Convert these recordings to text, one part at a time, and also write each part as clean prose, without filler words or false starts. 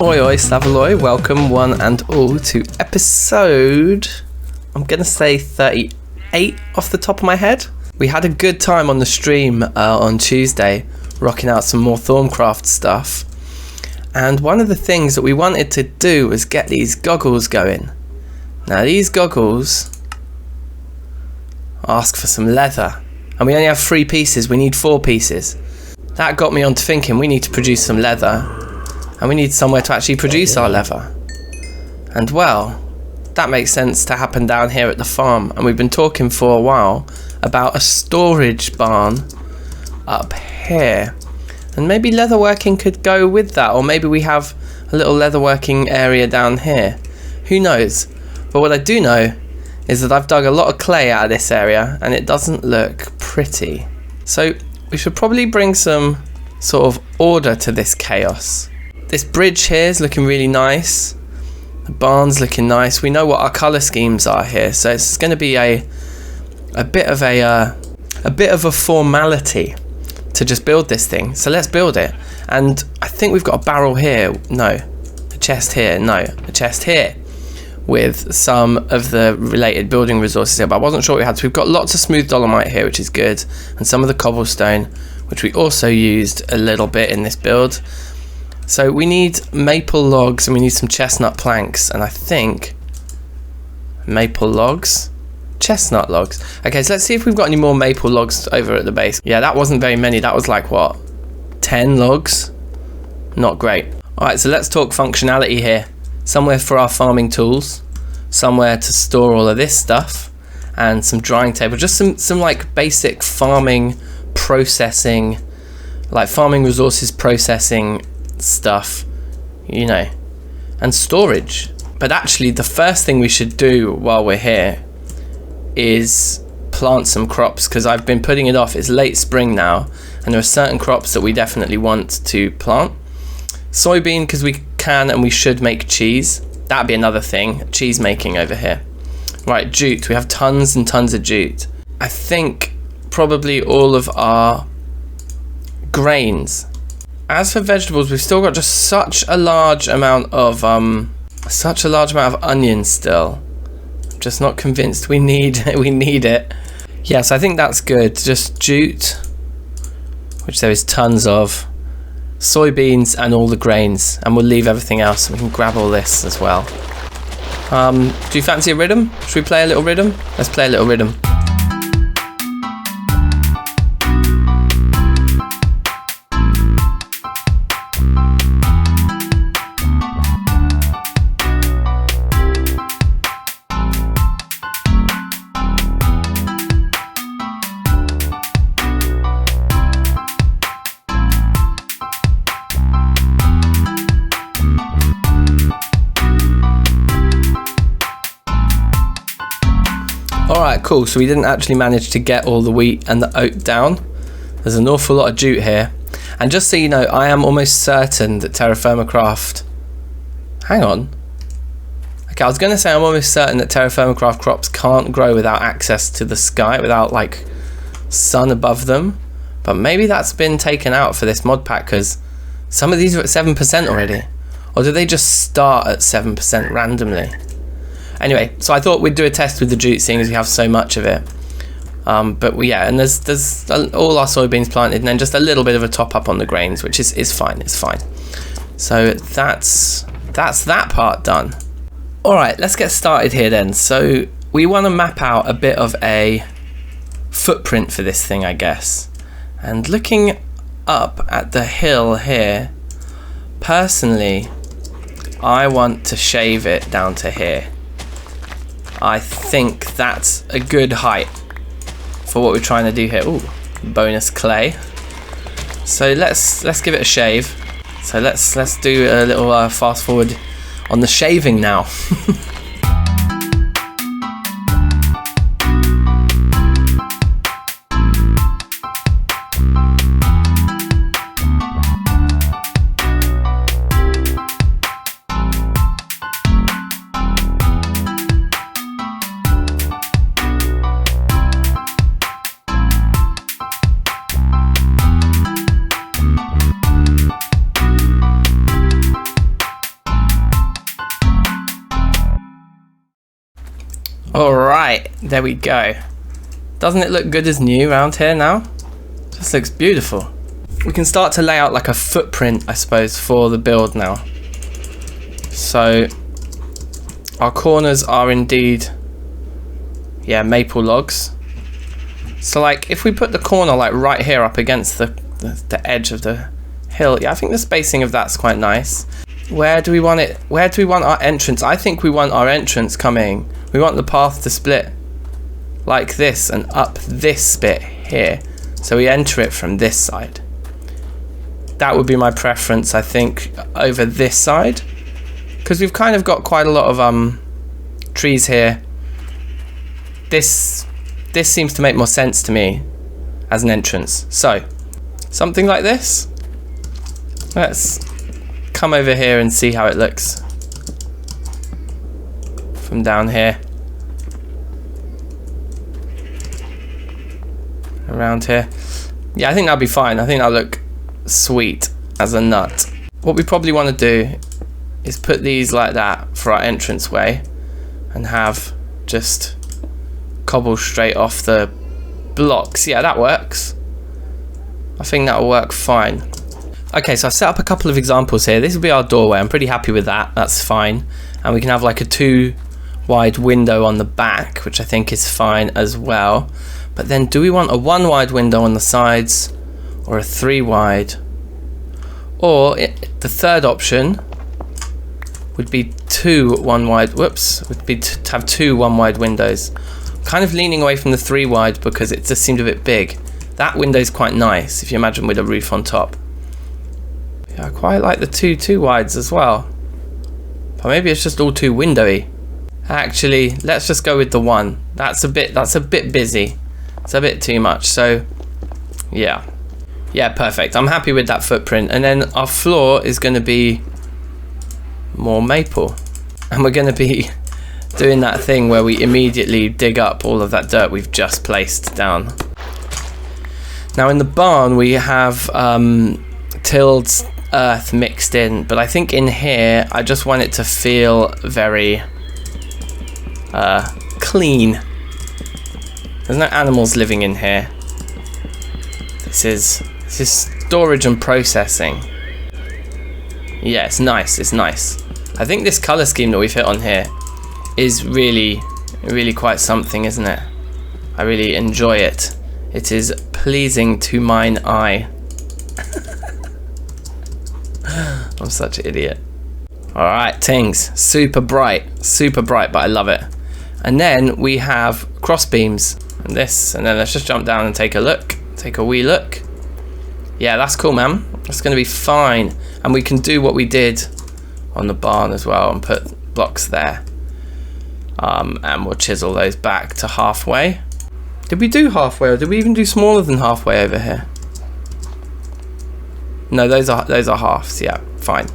Oi oi Slavaloy, welcome one and all to episode, I'm gonna say 38 off the top of my head. We had a good time on the stream on Tuesday, rocking out some more Thermacraft stuff. And one of the things that we wanted to do was get these goggles going. Now these goggles ask for some leather, and we only have 3 pieces, we need 4 pieces. That got me on to thinking we need to produce some leather, and we need somewhere to actually produce our leather. And well, that makes sense to happen down here at the farm, and we've been talking for a while about a storage barn up here. And maybe leatherworking could go with that, or maybe we have a little leatherworking area down here. Who knows? But what I do know is that I've dug a lot of clay out of this area, and it doesn't look pretty. So we should probably bring some sort of order to this chaos. This bridge here is looking really nice. The barn's looking nice. We know what our colour schemes are here, so it's going to be a bit of a formality to just build this thing. So let's build it. And I think we've got a barrel here. No. A chest here. No. A chest here. With some of the related building resources here. But I wasn't sure what we had. So we've got lots of smooth dolomite here, which is good. And some of the cobblestone, which we also used a little bit in this build. So we need maple logs and we need some chestnut planks. And I think maple logs, chestnut logs. Okay, so let's see if we've got any more maple logs over at the base. Yeah, that wasn't very many. That was like, what, 10 logs? Not great. Alright, so let's talk functionality here. Somewhere for our farming tools, somewhere to store all of this stuff, and some drying table. Just some like basic farming processing, like farming resources processing stuff, you know, and storage. But actually the first thing we should do while we're here is plant some crops, because I've been putting it off. It's late spring now, and there are certain crops that we definitely want to plant. Soybean, because we can and we should make cheese. That'd be another thing, cheese making over here. Right, jute. We have tons and tons of jute. I think probably all of our grains. As for vegetables, we've still got just such a large amount of onions still. I'm just not convinced we need it. Yes, I think that's good. Just jute, which there is tons of. Soybeans and all the grains, and we'll leave everything else. We can grab all this as well. Do you fancy a rhythm? Should we play a little rhythm? Let's play a little rhythm. Alright, cool. So we didn't actually manage to get all the wheat and the oat down. There's an awful lot of jute here. And just so you know, I am almost certain that TerraFirmaCraft... Hang on. Okay, I was going to say I'm almost certain that TerraFirmaCraft crops can't grow without access to the sky, without, like, sun above them. But maybe that's been taken out for this mod pack, because some of these are at 7% already. Or do they just start at 7% randomly? Anyway, so I thought we'd do a test with the jute, seeing as we have so much of it. But yeah, and there's all our soybeans planted, and then just a little bit of a top up on the grains, which is fine. It's fine. So that's that part done. All right, let's get started here then. So we want to map out a bit of a footprint for this thing, I guess. And looking up at the hill here, personally, I want to shave it down to here. I think that's a good height for what we're trying to do here. Ooh, bonus clay. So let's give it a shave. So let's do a little fast forward on the shaving now. Right, there we go. Doesn't it look good as new around here now? Just looks beautiful. We can start to lay out like a footprint, I suppose, for the build now. So our corners are indeed, yeah, maple logs. So like if we put the corner like right here up against the edge of the hill, yeah, I think the spacing of that's quite nice. Where do we want it? Where do we want our entrance? I think we want our entrance coming. We want the path to split like this and up this bit here. So we enter it from this side. That would be my preference, I think, over this side. Because we've kind of got quite a lot of trees here. This seems to make more sense to me as an entrance. So, something like this. Let's come over here and see how it looks from down here. Around here. Yeah, I think that'll be fine. I think that'll look sweet as a nut. What we probably want to do is put these like that for our entranceway and have just cobble straight off the blocks. Yeah, that works. I think that'll work fine. Okay, so I've set up a couple of examples here. This will be our doorway. I'm pretty happy with that. That's fine. And we can have like a 2 wide window on the back, which I think is fine as well. But then do we want a 1 wide window on the sides or a 3 wide? Or the third option would be 2 1 wide, whoops, would be to have 2 1 wide windows. Kind of leaning away from the 3 wide because it just seemed a bit big. That window is quite nice if you imagine with a roof on top. Yeah, I quite like the 2 wides as well. But maybe it's just all too windowy. Actually, let's just go with the 1. That's a bit busy. It's a bit too much. So yeah. Yeah, perfect. I'm happy with that footprint. And then our floor is going to be more maple. And we're going to be doing that thing where we immediately dig up all of that dirt we've just placed down. Now in the barn we have tilled earth mixed in, but I think in here I just want it to feel very clean. There's no animals living in here. This is storage and processing. Yeah, it's nice, it's nice. I think this colour scheme that we've hit on here is really quite something, isn't it? I really enjoy it. It is pleasing to mine eye. I'm such an idiot. Alright, tings. Super bright, but I love it. And then we have cross beams. And this, and then let's just jump down and take a look. Take a wee look. Yeah, that's cool, man. That's going to be fine. And we can do what we did on the barn as well and put blocks there. And we'll chisel those back to halfway. Did we do halfway, or did we even do smaller than halfway over here? No, those are halves. Yeah, fine.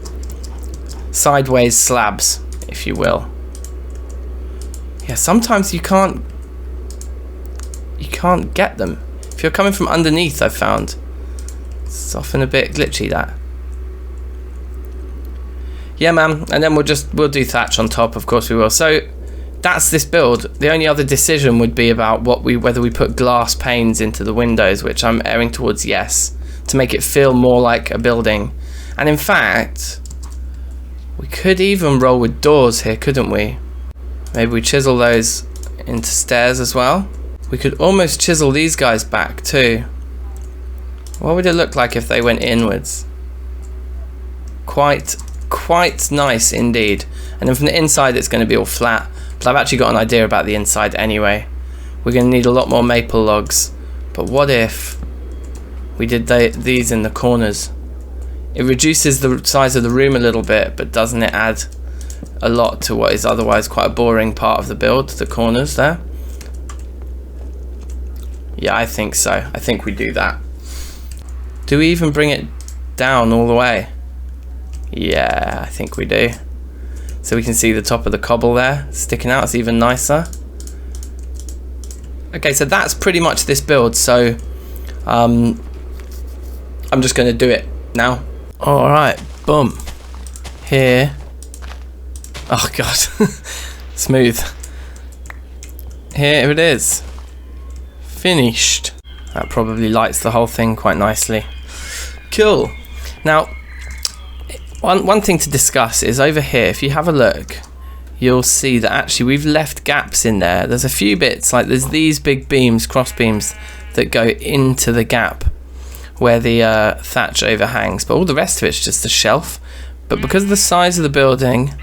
Sideways slabs, if you will. Yeah, sometimes you can't get them. If you're coming from underneath, I've found it's often a bit glitchy, that. Yeah, man. And then we'll do thatch on top, of course we will. So that's this build. The only other decision would be about whether we put glass panes into the windows, which I'm erring towards yes, to make it feel more like a building. And in fact, we could even roll with doors here, couldn't we? Maybe we chisel those into stairs as well. We could almost chisel these guys back too. What would it look like if they went inwards? Quite nice indeed. And then from the inside it's going to be all flat. But I've actually got an idea about the inside anyway. We're going to need a lot more maple logs. But what if we did these in the corners? It reduces the size of the room a little bit, but doesn't it add a lot to what is otherwise quite a boring part of the build, the corners there? Yeah, I think so. I think we do that. Do we even bring it down all the way? Yeah, I think we do. So we can see the top of the cobble there sticking out. It's even nicer. Okay, so that's pretty much this build. So I'm just going to do it now. All right, boom. Here. Oh god, smooth. here it is. Finished. That probably lights the whole thing quite nicely. Cool. Now, one thing to discuss is over here, if you have a look, you'll see that actually we've left gaps in there. There's a few bits, like there's these big beams, cross beams, that go into the gap where the thatch overhangs, but all the rest of it's just a shelf. But because of the size of the building,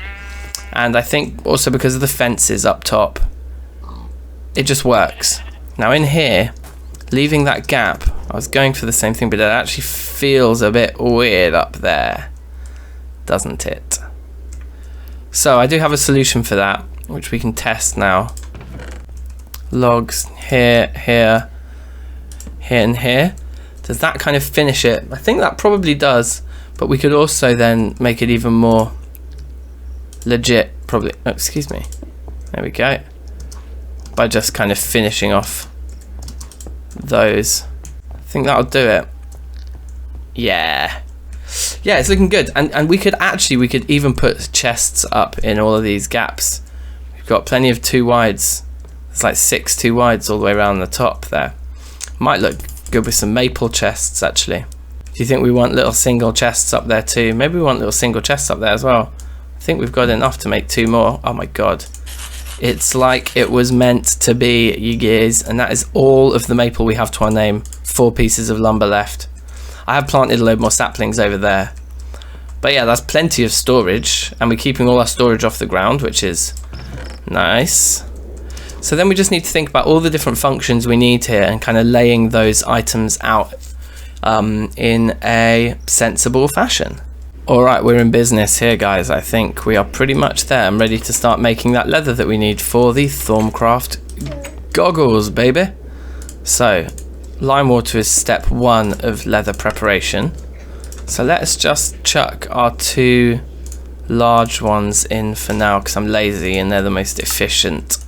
and I think also because of the fences up top, it just works. Now in here, leaving that gap, I was going for the same thing, but it actually feels a bit weird up there, doesn't it? So I do have a solution for that, which we can test now. Logs here, here, here and here. Does that kind of finish it? I think that probably does, but we could also then make it even more legit, probably. Oh, excuse me. There we go. By just kind of finishing off those. I think that'll do it. Yeah. Yeah, it's looking good. And we could even put chests up in all of these gaps. We've got plenty of 2 wides. There's like 6 2 wides all the way around the top there. Might look good with some maple chests actually. Do you think we want little single chests up there too? Maybe we want little single chests up there as well. I think we've got enough to make 2 more. Oh my god. It's like it was meant to be, you guys. And that is all of the maple we have to our name. 4 pieces of lumber left. I have planted a load more saplings over there. But yeah, that's plenty of storage. And we're keeping all our storage off the ground, which is nice. So then we just need to think about all the different functions we need here and kind of laying those items out in a sensible fashion. Alright, we're in business here, guys. I think we are pretty much there. I'm ready to start making that leather that we need for the ThermaCraft goggles, baby. So, lime water is step 1 of leather preparation. So let's just chuck our 2 large ones in for now because I'm lazy and they're the most efficient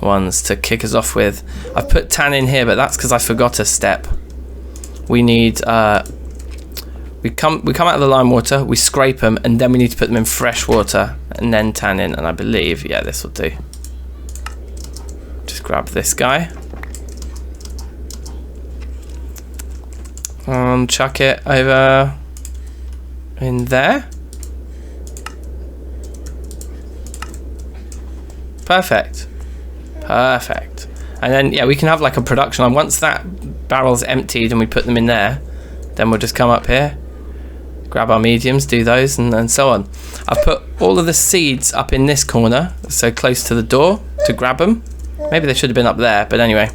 ones to kick us off with. I've put tan in here, but that's because I forgot a step. We need we come out of the lime water, we scrape them, and then we need to put them in fresh water and then tan in. And I believe, yeah, this will do. Just grab this guy. Chuck it over in there. Perfect. Perfect. And then, yeah, we can have like a production line. Once that barrel's emptied and we put them in there, then we'll just come up here, grab our mediums, do those, and so on. I've put all of the seeds up in this corner, so close to the door, to grab them. Maybe they should have been up there, but anyway.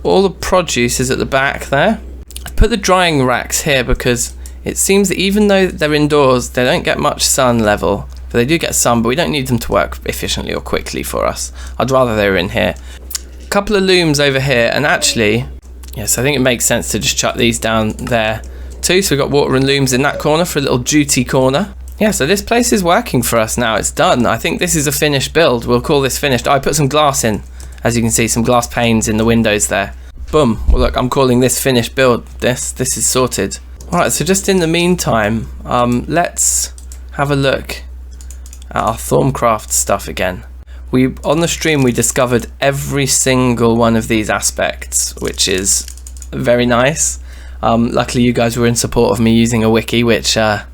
All the produce is at the back there. I've put the drying racks here because it seems that even though they're indoors, they don't get much sun level. But they do get some, but we don't need them to work efficiently or quickly for us. I'd rather they were in here. A couple of looms over here, and actually, yes, I think it makes sense to just chuck these down there too. So we've got water and looms in that corner for a little duty corner. Yeah, so this place is working for us now. It's done. I think this is a finished build. We'll call this finished. I put some glass in, as you can see, some glass panes in the windows there. Boom. Well, look, I'm calling this finished build. This is sorted. All right, so just in the meantime, let's have a look at our ThermaCraft stuff again. On the stream we discovered every single one of these aspects, which is very nice. Luckily you guys were in support of me using a wiki, which I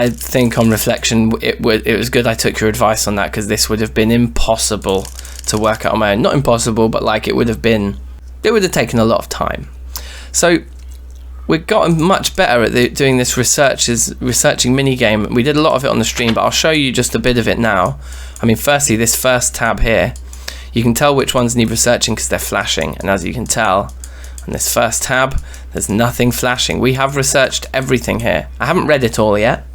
think on reflection it was good I took your advice on that, because this would have been impossible to work out on my own. Not impossible, but like it would have taken a lot of time. So we've gotten much better at doing this researching minigame. We did a lot of it on the stream, but I'll show you just a bit of it now. I mean, firstly, this first tab here, you can tell which ones need researching because they're flashing. And as you can tell, on this first tab, there's nothing flashing. We have researched everything here. I haven't read it all yet,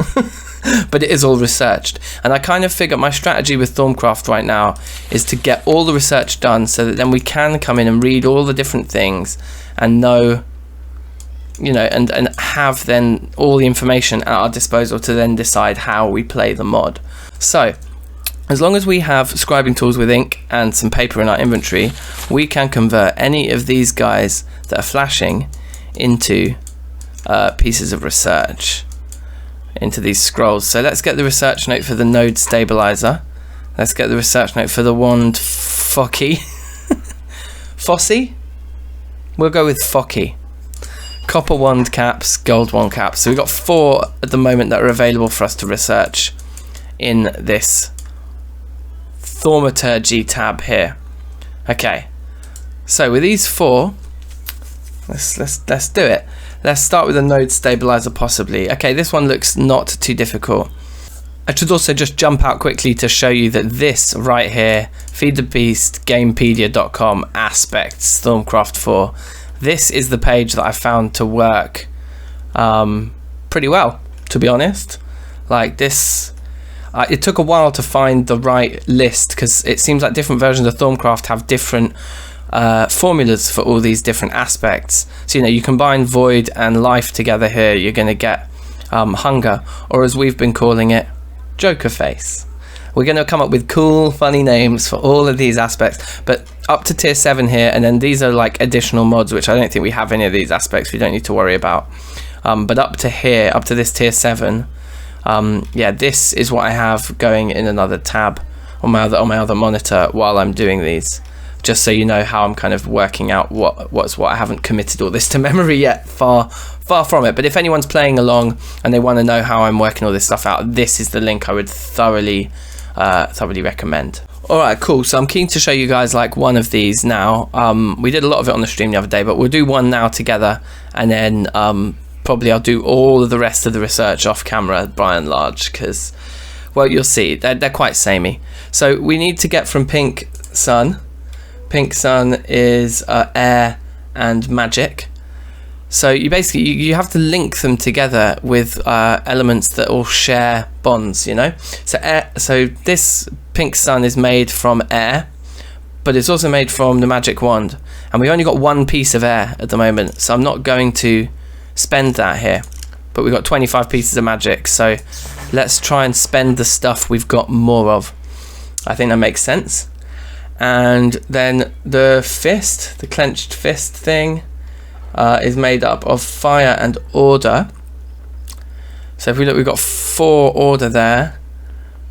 but it is all researched. And I kind of figure my strategy with ThermaCraft right now is to get all the research done so that then we can come in and read all the different things and know, you know, and have then all the information at our disposal to then decide how we play the mod. So as long as we have scribing tools with ink and some paper in our inventory, we can convert any of these guys that are flashing into pieces of research, into these scrolls. So let's get the research note for the node stabilizer. Let's get the research note for the wand focky. Fossy? We'll go with Focky. Copper wand caps, gold wand caps. So we've got 4 at the moment that are available for us to research in this thaumaturgy tab here. Okay, so with these 4, let's do it. Let's start with a node stabilizer possibly. Okay, this one looks not too difficult. I should also just jump out quickly to show you that this right here, Feed the Beast, Gamepedia.com, Aspects, Stormcraft 4, this is the page that I found to work pretty well, to be honest. Like this, it took a while to find the right list because it seems like different versions of Stormcraft have different formulas for all these different aspects. So, you combine void and life together here, you're going to get hunger, or as we've been calling it, Joker face. We're going to come up with cool, funny names for all of these aspects, but up to tier 7 here, and then these are like additional mods, which I don't think we have any of these aspects, we don't need to worry about. But up to here, up to this tier 7, yeah, this is what I have going in another tab on my other monitor while I'm doing these. Just so you know how I'm kind of working out what's what. I haven't committed all this to memory yet, far from it. But if anyone's playing along and they want to know how I'm working all this stuff out, this is the link I would thoroughly recommend. Alright, cool. So I'm keen to show you guys like one of these now. We did a lot of it on the stream the other day, but we'll do one now together, and then probably I'll do all of the rest of the research off camera by and large, because, well, you'll see, they're quite samey. So we need to get from Pink Sun. Pink Sun is air and magic. So you basically you have to link them together with elements that all share bonds, So this Pink Sun is made from air, but it's also made from the magic wand, and we only got 1 piece of air at the moment, so I'm not going to spend that here. But we've got 25 pieces of magic, so let's try and spend the stuff we've got more of. I think that makes sense. And then the fist, the clenched fist thing, is made up of fire and order. So if we look, we've got 4 order there.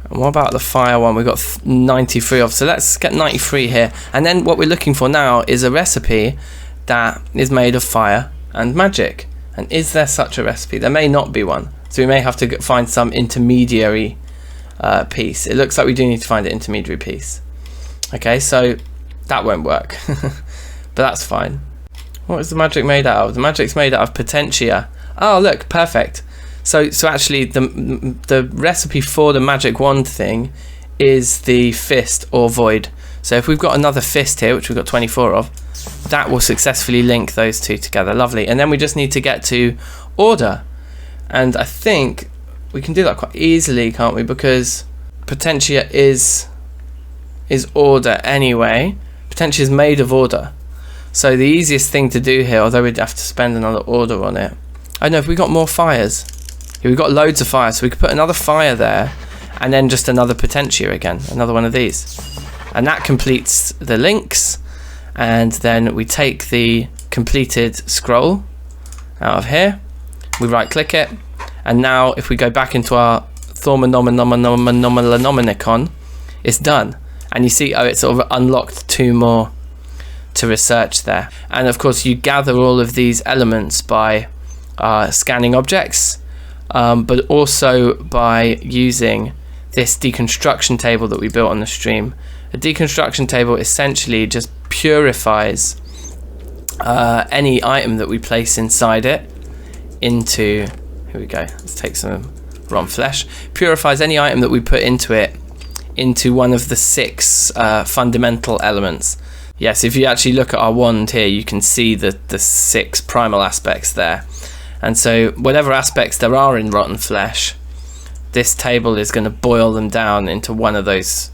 And what about the fire one? We've got 93 of. So let's get 93 here. And then what we're looking for now is a recipe that is made of fire and magic. And is there such a recipe? There may not be one. So we may have to find some intermediary piece. It looks like we do need to find an intermediary piece. Okay, so that won't work, but that's fine. What is the magic made out of? The magic's made out of potentia. Oh, look, perfect. So actually, the recipe for the magic wand thing is the fist or void. So if we've got another fist here, which we've got 24 of, that will successfully link those two together. Lovely. And then we just need to get to order, and I think we can do that quite easily, can't we? Because potentia is order anyway. Potentia is made of order, so the easiest thing to do here, although we'd have to spend another order on it. I know, if we got more fires, yeah, we've got loads of fire, so we could put another fire there, and then just another potentia again, another one of these, and that completes the links. And then we take the completed scroll out of here, we right click it, and now if we go back into our Thaumanomicon, it's done. And you see, oh, it's sort of unlocked 2 more to research there. And of course, you gather all of these elements by scanning objects, but also by using this deconstruction table that we built on the stream. A deconstruction table essentially just purifies any item that we place inside it into, here we go, let's take some raw flesh, purifies any item that we put into it into one of the 6 fundamental elements. Yes, if you actually look at our wand here, you can see the 6 primal aspects there. And so whatever aspects there are in rotten flesh, this table is going to boil them down into one of those,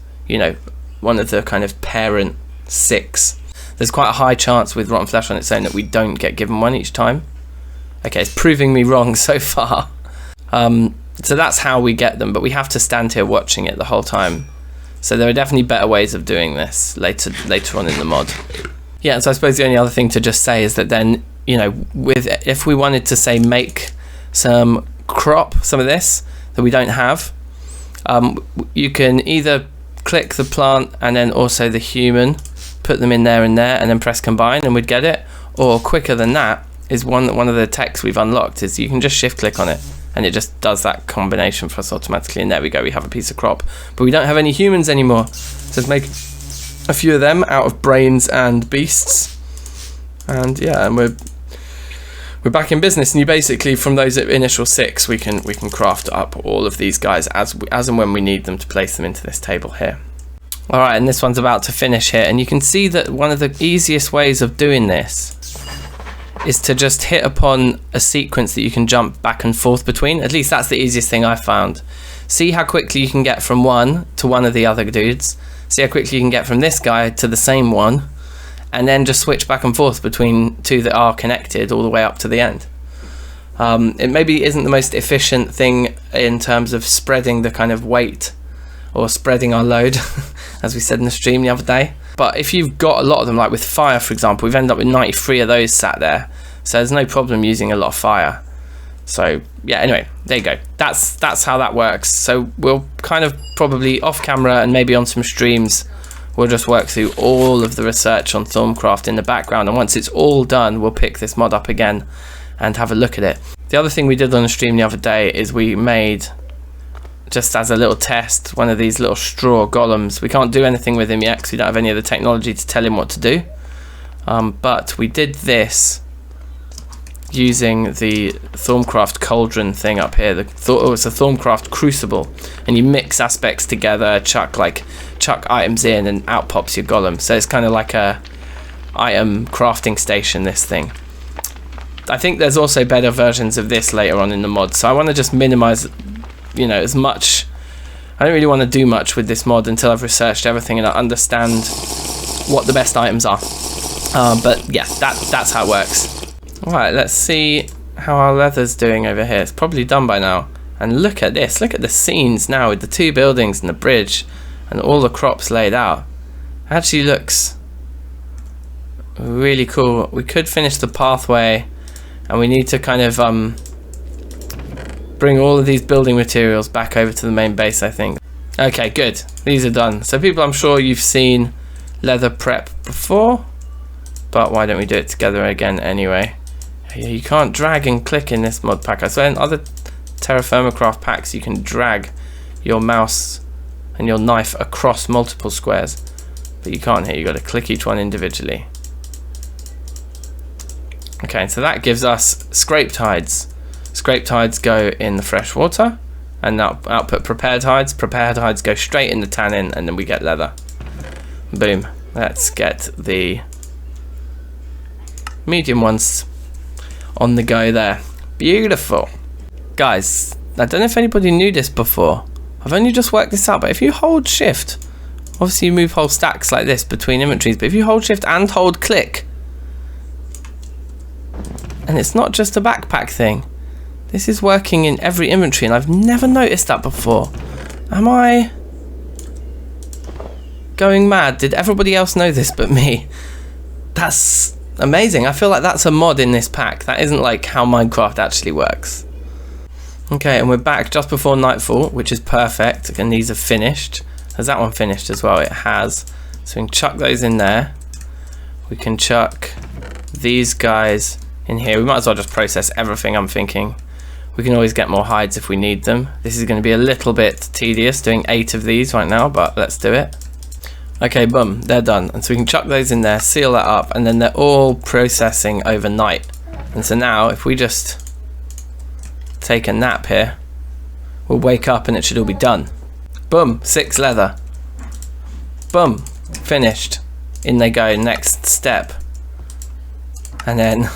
one of the kind of parent 6. There's quite a high chance with rotten flesh on its own that we don't get given one each time. Okay, it's proving me wrong so far. So that's how we get them, but we have to stand here watching it the whole time. So there are definitely better ways of doing this later on in the mod. Yeah, so I suppose the only other thing to just say is that then, if we wanted to say make some of this that we don't have, you can either click the plant and then also the human put them in there and there, and then press combine, and we'd get it. Or quicker than that is one of the techs we've unlocked is you can just shift click on it, and it just does that combination for us automatically. And there we go, we have a piece of crop. But we don't have any humans anymore. So let's make a few of them out of brains and beasts. And yeah, and we're back in business. And you basically, from those initial 6, we can craft up all of these guys as and when we need them to place them into this table here. All right, and this one's about to finish here. And you can see that one of the easiest ways of doing this is to just hit upon a sequence that you can jump back and forth between. At least that's the easiest thing I found. See how quickly you can get from one to one of the other dudes. See how quickly you can get from this guy to the same one, and then just switch back and forth between 2 that are connected all the way up to the end. It maybe isn't the most efficient thing in terms of spreading the kind of weight or spreading our load, as we said in the stream the other day. But if you've got a lot of them, like with fire, for example, we've ended up with 93 of those sat there. So there's no problem using a lot of fire. So yeah, anyway, there you go. That's how that works. So we'll kind of probably off camera and maybe on some streams, we'll just work through all of the research on Thermcraft in the background. And once it's all done, we'll pick this mod up again and have a look at it. The other thing we did on the stream the other day is we made, just as a little test, one of these little straw golems. We can't do anything with him yet because we don't have any of the technology to tell him what to do. But we did this using the Thermcraft cauldron thing up here. It's a Thermcraft crucible, and you mix aspects together, chuck items in, and out pops your golem. So it's kind of like a item crafting station, this thing. I think there's also better versions of this later on in the mod, so I want to just minimize, you know, as much. I don't really want to do much with this mod until I've researched everything and I understand what the best items are. But yeah, that's how it works. Alright, let's see how our leather's doing over here. It's probably done by now. And look at this, look at the scenes now with the 2 buildings and the bridge and all the crops laid out. It actually looks really cool. We could finish the pathway, and we need to kind of bring all of these building materials back over to the main base, I think. Okay, good. These are done. So people, I'm sure you've seen leather prep before, but why don't we do it together again anyway? You can't drag and click in this mod pack. I swear in other TerraFirmaCraft packs you can drag your mouse and your knife across multiple squares, but you can't here. You've got to click each one individually. Okay, so that gives us scraped hides. Scraped hides go in the fresh water, and now output prepared hides. Prepared hides go straight in the tannin, and then we get leather. Boom. Let's get the medium ones on the go there. Beautiful. Guys, I don't know if anybody knew this before. I've only just worked this out, but if you hold shift, obviously you move whole stacks like this between inventories, but if you hold shift and hold click, and it's not just a backpack thing, this is working in every inventory, and I've never noticed that before. Am I going mad? Did everybody else know this but me? That's amazing. I feel like that's a mod in this pack. That isn't like how Minecraft actually works. Okay, and we're back just before nightfall, which is perfect, and these are finished. Has that one finished as well? It has. So we can chuck those in there. We can chuck these guys in here. We might as well just process everything, I'm thinking. We can always get more hides if we need them. This is going to be a little bit tedious doing 8 of these right now, but let's do it. Okay, boom, they're done. And so we can chuck those in there, seal that up, and then they're all processing overnight. And so now if we just take a nap here, we'll wake up and it should all be done. Boom, 6 leather. Boom, finished. In they go, next step. And then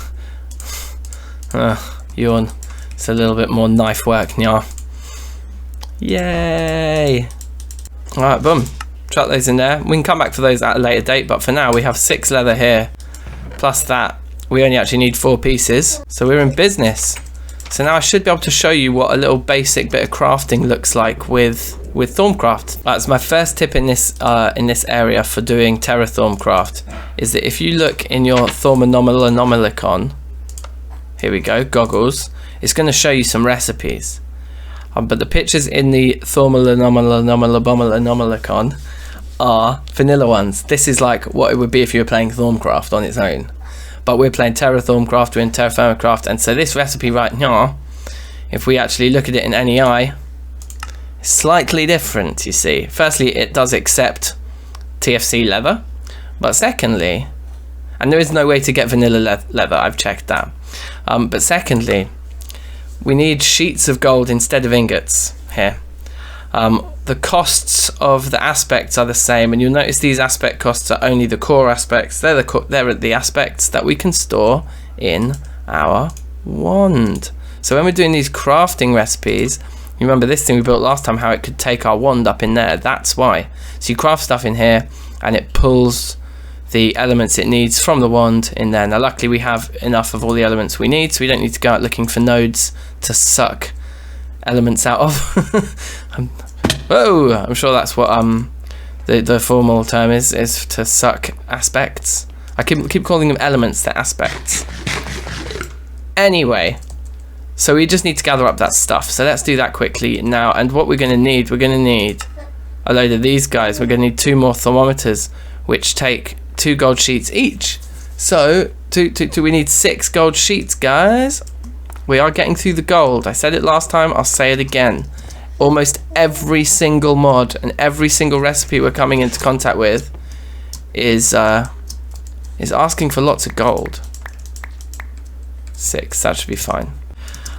yawn. It's a little bit more knife work now. Yay! Alright, boom. Chuck those in there. We can come back to those at a later date, but for now we have 6 leather here. Plus that, we only actually need 4 pieces. So we're in business. So now I should be able to show you what a little basic bit of crafting looks like with Thermcraft. That's my first tip in this area for doing TerraFirmaCraft, is that if you look in your Anomalicon, here we go, goggles, it's going to show you some recipes. But the pictures in the Anomalicon are vanilla ones. This is like what it would be if you were playing Thermcraft on its own. But we're playing TerraFirmaCraft, we're in TerraFirmaCraft, and so this recipe right now, if we actually look at it in NEI, it's slightly different, you see. Firstly, it does accept TFC leather, but secondly, and there is no way to get vanilla leather, I've checked that. But secondly, we need sheets of gold instead of ingots here. The costs of the aspects are the same, and you'll notice these aspect costs are only the core aspects. They're the aspects that we can store in our wand. So when we're doing these crafting recipes, you remember this thing we built last time, how it could take our wand up in there. That's why. So you craft stuff in here and it pulls the elements it needs from the wand in there. Now luckily we have enough of all the elements we need, so we don't need to go out looking for nodes to suck elements out of. Whoa, I'm sure that's what the formal term is to suck aspects. I keep calling them elements, they're aspects. Anyway, so we just need to gather up that stuff. So let's do that quickly now. And what we're going to need a load of these guys. We're going to need 2 more thermometers, which take 2 gold sheets each. So we need 6 gold sheets, guys. We are getting through the gold. I said it last time, I'll say it again. Almost every single mod and every single recipe we're coming into contact with is asking for lots of gold. 6, that should be fine.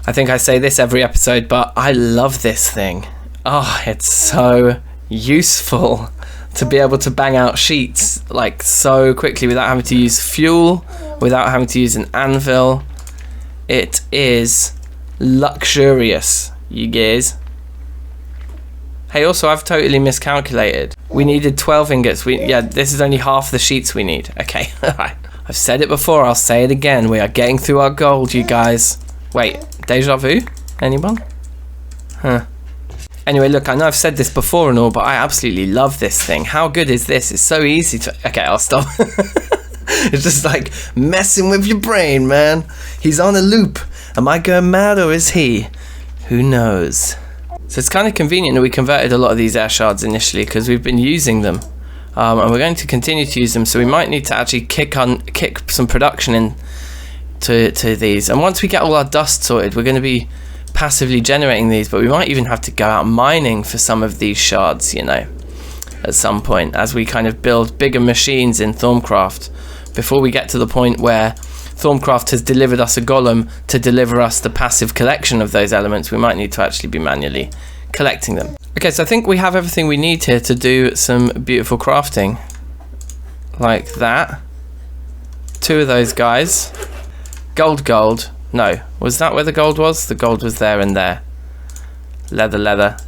I think I say this every episode, but I love this thing. Oh, it's so useful to be able to bang out sheets like so quickly without having to use fuel, without having to use an anvil. It is luxurious, you guys. Hey, also I've totally miscalculated. We needed 12 ingots. Yeah, this is only half the sheets we need. Okay, alright. I've said it before, I'll say it again. We are getting through our gold, you guys. Wait, deja vu? Anyone? Huh. Anyway, look, I know I've said this before and all, but I absolutely love this thing. How good is this? It's so easy to... Okay, I'll stop. It's just like messing with your brain, man. He's on a loop. Am I going mad or is he? Who knows? So it's kind of convenient that we converted a lot of these air shards initially because we've been using them. And we're going to continue to use them, so we might need to actually kick some production in to these. And once we get all our dust sorted, we're going to be passively generating these, but we might even have to go out mining for some of these shards, you know, at some point, as we kind of build bigger machines in Thermcraft, before we get to the point where Thermcraft has delivered us a golem to deliver us the passive collection of those elements. We might need to actually be manually collecting them. Okay, so I think we have everything we need here to do some beautiful crafting. Like that. 2 of those guys. Gold. No, was that where the gold was? The gold was there and there. Leather.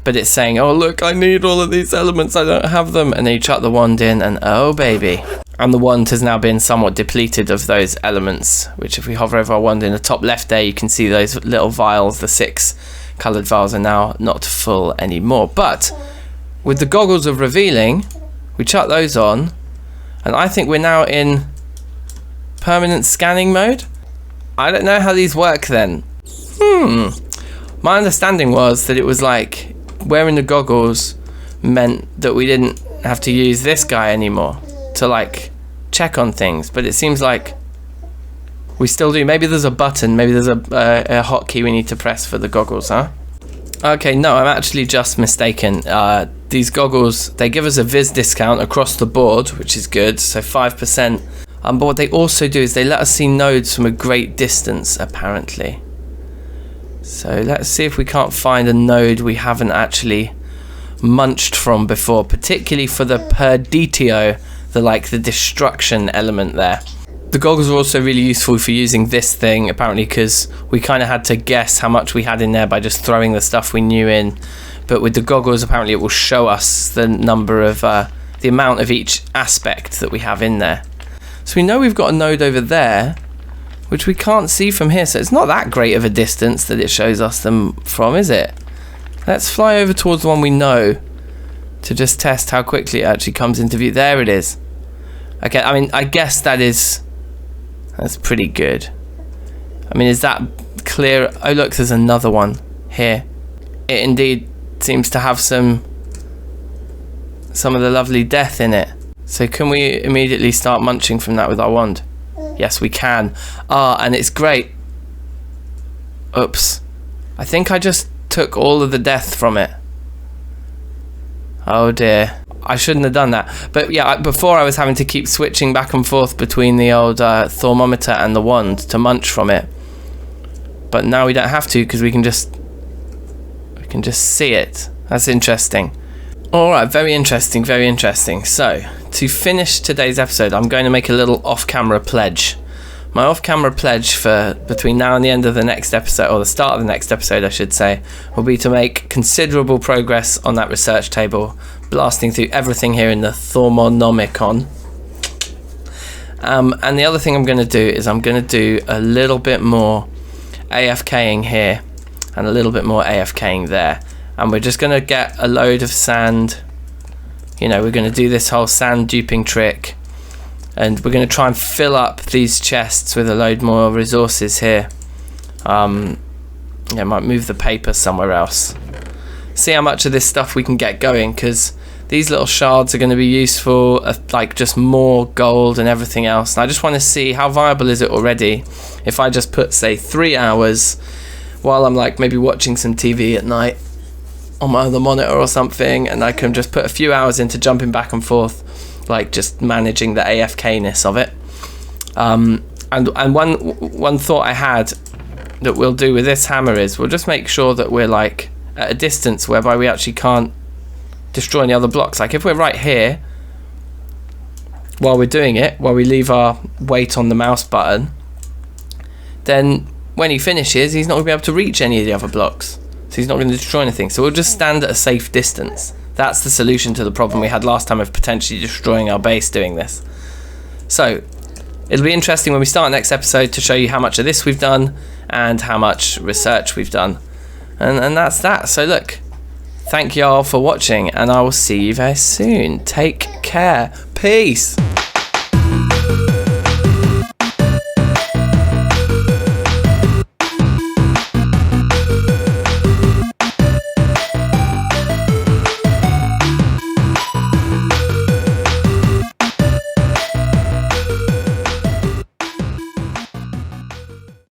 But it's saying, oh look, I need all of these elements, I don't have them. And then you chuck the wand in and oh baby. And the wand has now been somewhat depleted of those elements, which if we hover over our wand in the top left there, you can see those little vials, the 6 coloured vials are now not full anymore. But with the goggles of revealing, we chuck those on, and I think we're now in permanent scanning mode. I don't know how these work then. My understanding was that it was like wearing the goggles meant that we didn't have to use this guy anymore to like check on things, but it seems like we still do. Maybe there's a button, maybe there's a hotkey we need to press for the goggles, huh? Okay, no, I'm actually just mistaken. These goggles, they give us a viz discount across the board, which is good, so 5%. But what they also do is they let us see nodes from a great distance, apparently. So let's see if we can't find a node we haven't actually munched from before, particularly for the perditio, the destruction element there. The goggles are also really useful for using this thing, apparently, because we kind of had to guess how much we had in there by just throwing the stuff we knew in. But with the goggles, apparently it will show us the number of, the amount of each aspect that we have in there. So we know we've got a node over there, which we can't see from here, so it's not that great of a distance that it shows us them from, is it? Let's fly over towards the one we know to just test how quickly it actually comes into view. There it is. Okay, I mean, I guess that's pretty good. I mean, is that clear? Oh look, there's another one here. It indeed seems to have some some of the lovely death in it. So can we immediately start munching from that with our wand? Yes, we can. And it's great. Oops. I think I just took all of the death from it. Oh dear. I shouldn't have done that. But yeah, before I was having to keep switching back and forth between the old thermometer and the wand to munch from it. But now we don't have to, because we can just see it. That's interesting. Alright, very interesting, very interesting. So, to finish today's episode, I'm going to make a little off-camera pledge. My off-camera pledge for between now and the end of the next episode, or the start of the next episode I should say, will be to make considerable progress on that research table, blasting through everything here in the Thermonomicon. And the other thing I'm going to do is I'm going to do a little bit more AFKing here and a little bit more AFKing there. And we're just going to get a load of sand. You know, we're going to do this whole sand duping trick. And we're going to try and fill up these chests with a load more resources here. Yeah, might move the paper somewhere else. See how much of this stuff we can get going, because these little shards are going to be useful, like just more gold and everything else. And I just want to see how viable is it already if I just put, say, 3 hours while I'm like maybe watching some TV at night on my other monitor or something, and I can just put a few hours into jumping back and forth, like just managing the AFK-ness of it. And one thought I had that we'll do with this hammer is we'll just make sure that we're like at a distance whereby we actually can't destroy any other blocks. Like if we're right here while we're doing it, while we leave our weight on the mouse button, then when he finishes he's not going to be able to reach any of the other blocks, so he's not going to destroy anything. So we'll just stand at a safe distance. That's the solution to the problem we had last time of potentially destroying our base doing this. So it'll be interesting when we start next episode to show you how much of this we've done and how much research we've done. And that's that. So look, thank you all for watching, and I will see you very soon. Take care. Peace.